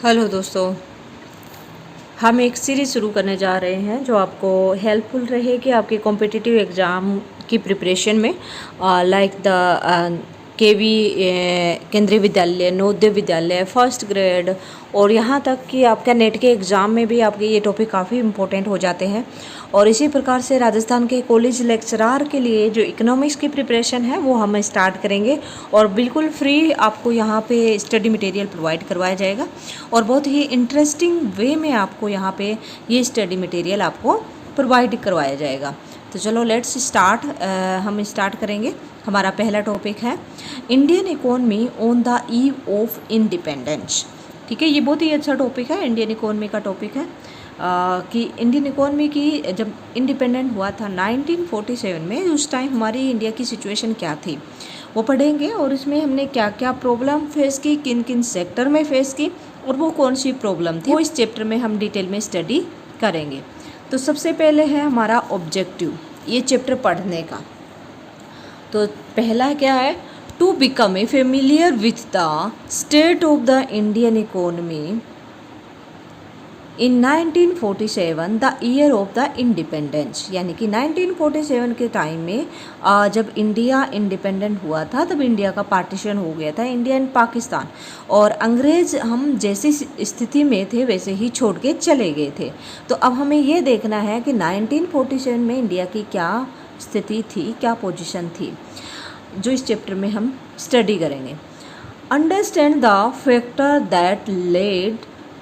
Hello दोस्तों, हम एक सीरीज़ शुरू करने जा रहे हैं जो आपको हेल्पफुल रहेगी आपके कॉम्पिटिटिव एग्ज़ाम की प्रिपरेशन में। लाइक द केवी केंद्रीय विद्यालय, नवोदय विद्यालय, फर्स्ट ग्रेड और यहाँ तक कि आपका नेट के एग्ज़ाम में भी आपके ये टॉपिक काफ़ी इंपॉर्टेंट हो जाते हैं। और इसी प्रकार से राजस्थान के कॉलेज लेक्चरार के लिए जो इकोनॉमिक्स की प्रिपरेशन है वो हम स्टार्ट करेंगे और बिल्कुल फ्री आपको यहाँ पे स्टडी मटेरियल प्रोवाइड करवाया जाएगा और बहुत ही इंटरेस्टिंग वे में आपको यहाँ पे ये स्टडी मटेरियल आपको प्रोवाइड करवाया जाएगा। तो चलो लेट्स स्टार्ट। हम स्टार्ट करेंगे। हमारा पहला टॉपिक है Indian economy on the eve of independence. ठीक है, ये बहुत ही अच्छा टॉपिक है, इंडियन इकोनॉमी का टॉपिक है। कि इंडियन इकोनॉमी की जब इंडिपेंडेंट हुआ था 1947 में, उस टाइम हमारी इंडिया की सिचुएशन क्या थी वो पढ़ेंगे और इसमें हमने क्या क्या प्रॉब्लम फेस की, किन किन सेक्टर में फेस की और वो कौन सी प्रॉब्लम थी, वो इस चैप्टर में हम डिटेल में स्टडी करेंगे। तो सबसे पहले है हमारा ऑब्जेक्टिव ये चैप्टर पढ़ने का। तो पहला क्या है, to become a familiar with the state of the Indian economy in 1947 the year of the independence. यानी कि 1947 के टाइम में जब इंडिया इंडिपेंडेंट हुआ था तब इंडिया का पार्टीशन हो गया था, इंडिया एंड पाकिस्तान, और अंग्रेज़ हम जैसी स्थिति में थे वैसे ही छोड़ के चले गए थे। तो अब हमें ये देखना है कि 1947 में इंडिया की क्या स्थिति थी, क्या पोजीशन थी, जो इस चैप्टर में हम स्टडी करेंगे। Understand the factor that led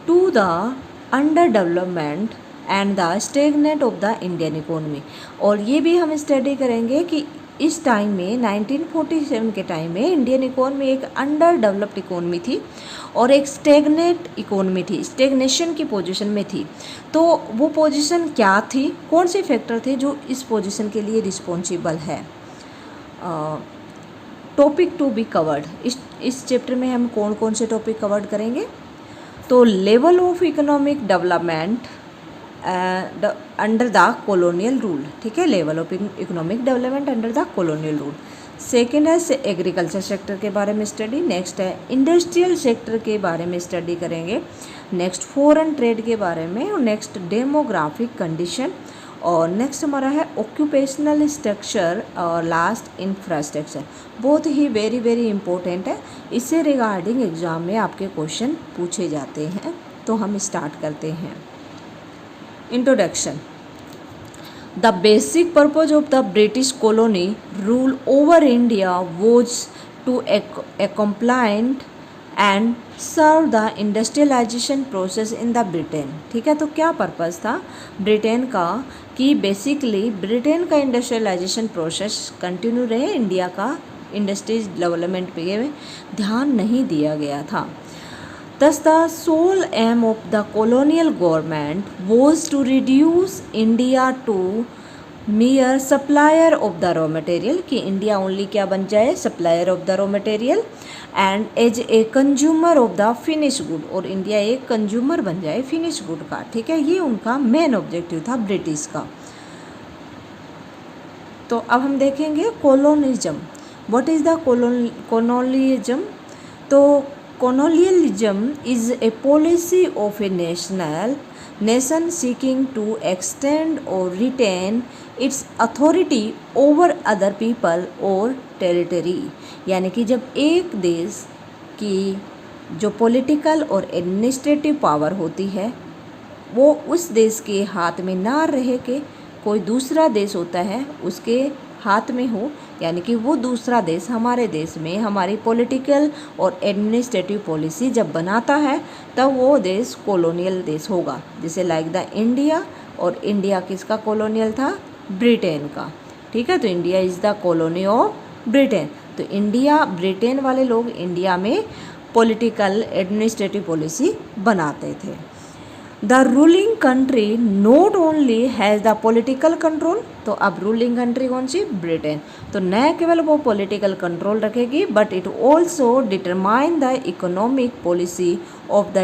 to the under development and the stagnate of the Indian economy. और ये भी हम स्टडी करेंगे कि इस टाइम में 1947 के टाइम में इंडियन इकोनॉमी एक अंडर डेवलप्ड इकोनॉमी थी और एक स्टेगनेट इकोनॉमी थी, स्टेगनेशन की पोजीशन में थी। तो वो पोजीशन क्या थी, कौन से फैक्टर थे जो इस पोजीशन के लिए रिस्पॉन्सिबल है। टॉपिक टू बी कवर्ड, इस चैप्टर में हम कौन कौन से टॉपिक कवर्ड करेंगे। तो level of economic development under the colonial rule. ठीक है, level of economic development under the colonial rule. Second है एग्रीकल्चर सेक्टर के बारे में स्टडी। नेक्स्ट है इंडस्ट्रियल सेक्टर के बारे में स्टडी करेंगे। नेक्स्ट फॉरेन ट्रेड के बारे में, और नेक्स्ट डेमोग्राफिक कंडीशन, और नेक्स्ट हमारा है ऑक्यूपेशनल स्ट्रक्चर, और लास्ट इंफ्रास्ट्रक्चर। बहुत ही वेरी वेरी इंपॉर्टेंट है, इससे रिगार्डिंग एग्जाम में आपके क्वेश्चन पूछे जाते हैं। तो हम स्टार्ट करते हैं। Introduction. The basic purpose of the British colony rule over India was to complaint and serve the industrialisation process in the Britain. ठीक है, तो क्या पर्पज़ था ब्रिटेन का कि बेसिकली ब्रिटेन का इंडस्ट्रियलाइजेशन प्रोसेस कंटिन्यू रहे, इंडिया का इंडस्ट्रीज डेवलपमेंट पे ध्यान नहीं दिया गया था। Thus the sole aim of the colonial government was to reduce India to mere supplier of the raw material, कि इंडिया ओनली क्या बन जाए, supplier of the raw material, and as a consumer of the finish good, और India एक consumer बन जाए finish good का। ठीक है, ये उनका मेन ऑब्जेक्टिव था ब्रिटिश का। तो अब हम देखेंगे colonialism. What is the colonialism. तो colonialism is a policy of a nation seeking to extend or retain its authority over other people or territory। यानी कि जब एक देश की जो पॉलिटिकल और एडमिनिस्ट्रेटिव पावर होती है वो उस देश के हाथ में ना रह के कोई दूसरा देश होता है उसके हाथ में हो, यानी कि वो दूसरा देश हमारे देश में हमारी पॉलिटिकल और एडमिनिस्ट्रेटिव पॉलिसी जब बनाता है तब वो देश कॉलोनियल देश होगा। जैसे लाइक द इंडिया, और इंडिया किसका कॉलोनियल था, ब्रिटेन का। ठीक है, तो India is the colony of Britain. तो इंडिया, ब्रिटेन वाले लोग इंडिया में पॉलिटिकल एडमिनिस्ट्रेटिव पॉलिसी बनाते थे। The ruling country not only has the political control. तो अब रूलिंग कंट्री कौन सी, ब्रिटेन। तो न केवल वो पॉलिटिकल कंट्रोल रखेगी but it also determine the economic policy of the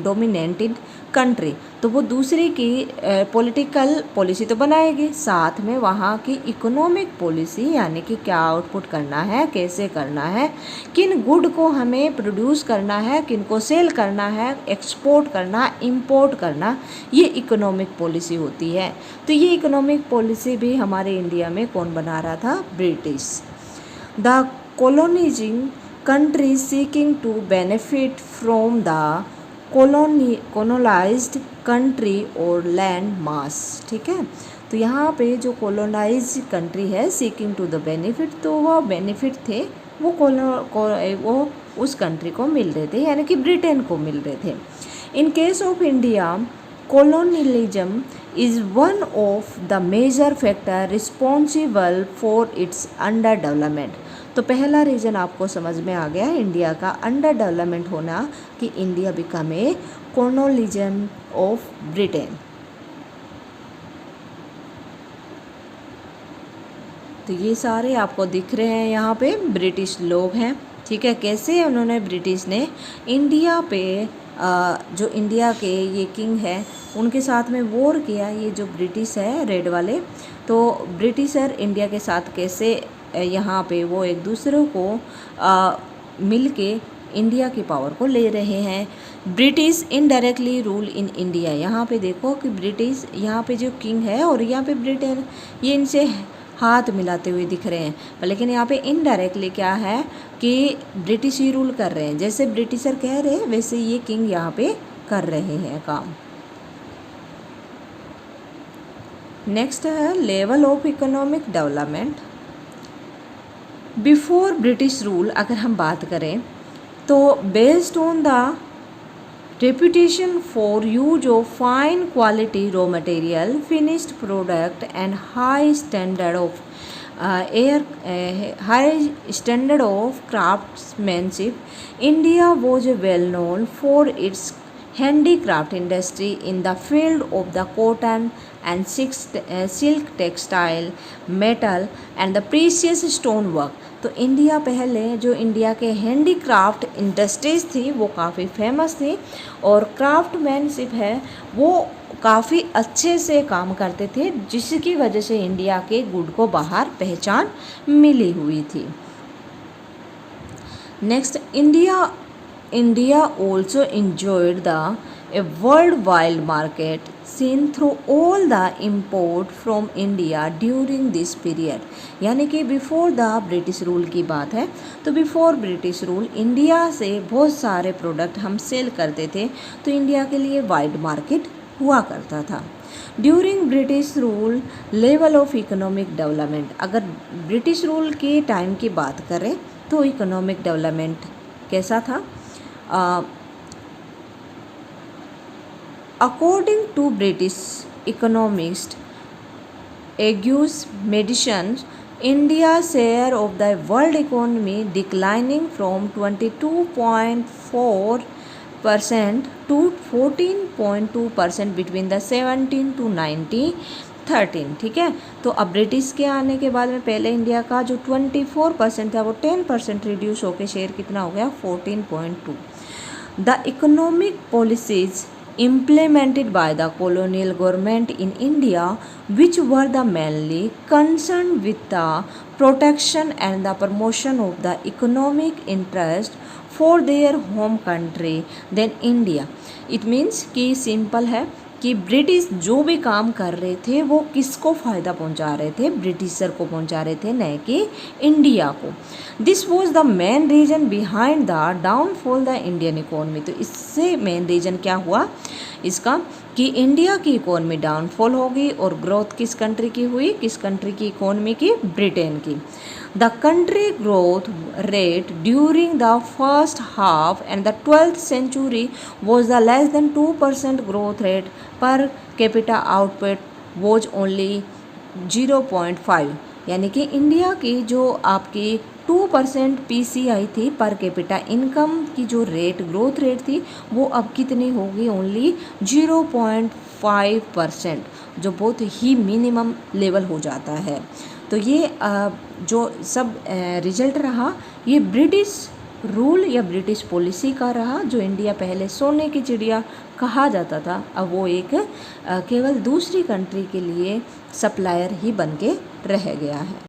dominated country. तो वो दूसरे की पॉलिटिकल पॉलिसी तो बनाएगी, साथ में वहाँ की इकोनॉमिक पॉलिसी यानी कि क्या आउटपुट करना है, कैसे करना है, किन गुड को हमें प्रोड्यूस करना है, किन को सेल करना है, एक्सपोर्ट करना, इंपोर्ट करना, ये इकोनॉमिक पॉलिसी होती है। तो ये इकोनॉमिक पॉलिसी भी हमारे इंडिया में कौन बना रहा था? British. The colonizing countries seeking to benefit from the colonized country or land mass। ठीक है, तो यहाँ पे जो colonized country है seeking to the benefit, तो वो बेनिफिट थे वो उस कंट्री को मिल रहे थे, यानी कि ब्रिटेन को मिल रहे थे। In case of India, colonialism is one of the major factor responsible for its underdevelopment। तो पहला रीज़न आपको समझ में आ गया इंडिया का अंडर डेवलपमेंट होना, कि India become a colonialism of Britain. तो ये सारे आपको दिख रहे हैं यहाँ पे ब्रिटिश लोग हैं। ठीक है, कैसे उन्होंने ब्रिटिश ने इंडिया पे जो इंडिया के ये किंग है उनके साथ में वॉर किया। ये जो ब्रिटिश है रेड वाले, तो ब्रिटिशर इंडिया के साथ कैसे यहाँ पे वो एक दूसरे को मिल के इंडिया की पावर को ले रहे हैं। British indirectly rule in India. यहाँ पे देखो कि ब्रिटिश यहाँ पे जो किंग है और यहाँ पे ब्रिटेन, ये इनसे हाथ मिलाते हुए दिख रहे हैं, लेकिन यहाँ पे इनडायरेक्टली क्या है कि ब्रिटिश ही रूल कर रहे हैं। जैसे ब्रिटिशर कह रहे हैं वैसे ये किंग यहाँ पे कर रहे हैं काम। नेक्स्ट है level of economic development. Before British rule अगर हम बात करें तो based on the reputation for use of fine quality raw material, finished product and high standard of high standard of craftsmanship, India was well known for its handicraft industry in the field of the cotton and silk textile, metal and the precious stone work। तो India पहले जो India के handicraft industries थी वो काफ़ी famous थी, और craftsmanship है वो काफ़ी अच्छे से काम करते थे, जिसकी वजह से इंडिया के गुड को बाहर पहचान मिली हुई थी। Next, India also enjoyed a worldwide market seen through all the import from India during this period। यानी कि बिफोर द ब्रिटिश रूल की बात है, तो बिफोर ब्रिटिश रूल इंडिया से बहुत सारे प्रोडक्ट हम सेल करते थे, तो इंडिया के लिए वाइड मार्केट हुआ करता था। During British rule level of economic development, अगर ब्रिटिश रूल के टाइम की बात करें तो इकोनॉमिक डेवलपमेंट कैसा था? According to British economist August Madison, India's share of the world economy declining from 22.4% to 14.2% between the 17 to 1913। ठीक है, तो अब ब्रिटिश के आने के बाद में पहले इंडिया का जो 24% था वो 10% रिड्यूस होकर शेयर कितना हो गया? 14.2। The economic policies implemented by the colonial government in India, which were the mainly concerned with the protection and the promotion of the economic interest for their home country than India। It means कि simple है कि British जो भी काम कर रहे थे वो किसको फ़ायदा पहुंचा रहे थे? ब्रिटिशर को पहुंचा रहे थे, न कि इंडिया को। This was the main reason behind the downfall the Indian economy. तो इससे मेन रीज़न क्या हुआ इसका कि इंडिया की इकोनॉमी डाउनफॉल होगी, और ग्रोथ किस कंट्री की हुई? किस कंट्री की इकोनॉमी की? ब्रिटेन की। The country growth rate during the first half and the 12th century was the less than 2% growth rate per capita output was only 0.5। यानी कि इंडिया की जो आपकी 2% PCI थी पर कैपिटा इनकम की जो रेट ग्रोथ रेट थी वो अब कितनी होगी? ओनली 0.5%, जो बहुत ही मिनिमम लेवल हो जाता है। तो ये जो सब रिजल्ट रहा ये ब्रिटिश रूल या ब्रिटिश पॉलिसी का रहा। जो इंडिया पहले सोने की चिड़िया कहा जाता था, अब वो एक केवल दूसरी कंट्री के लिए सप्लायर ही बन के रह गया है।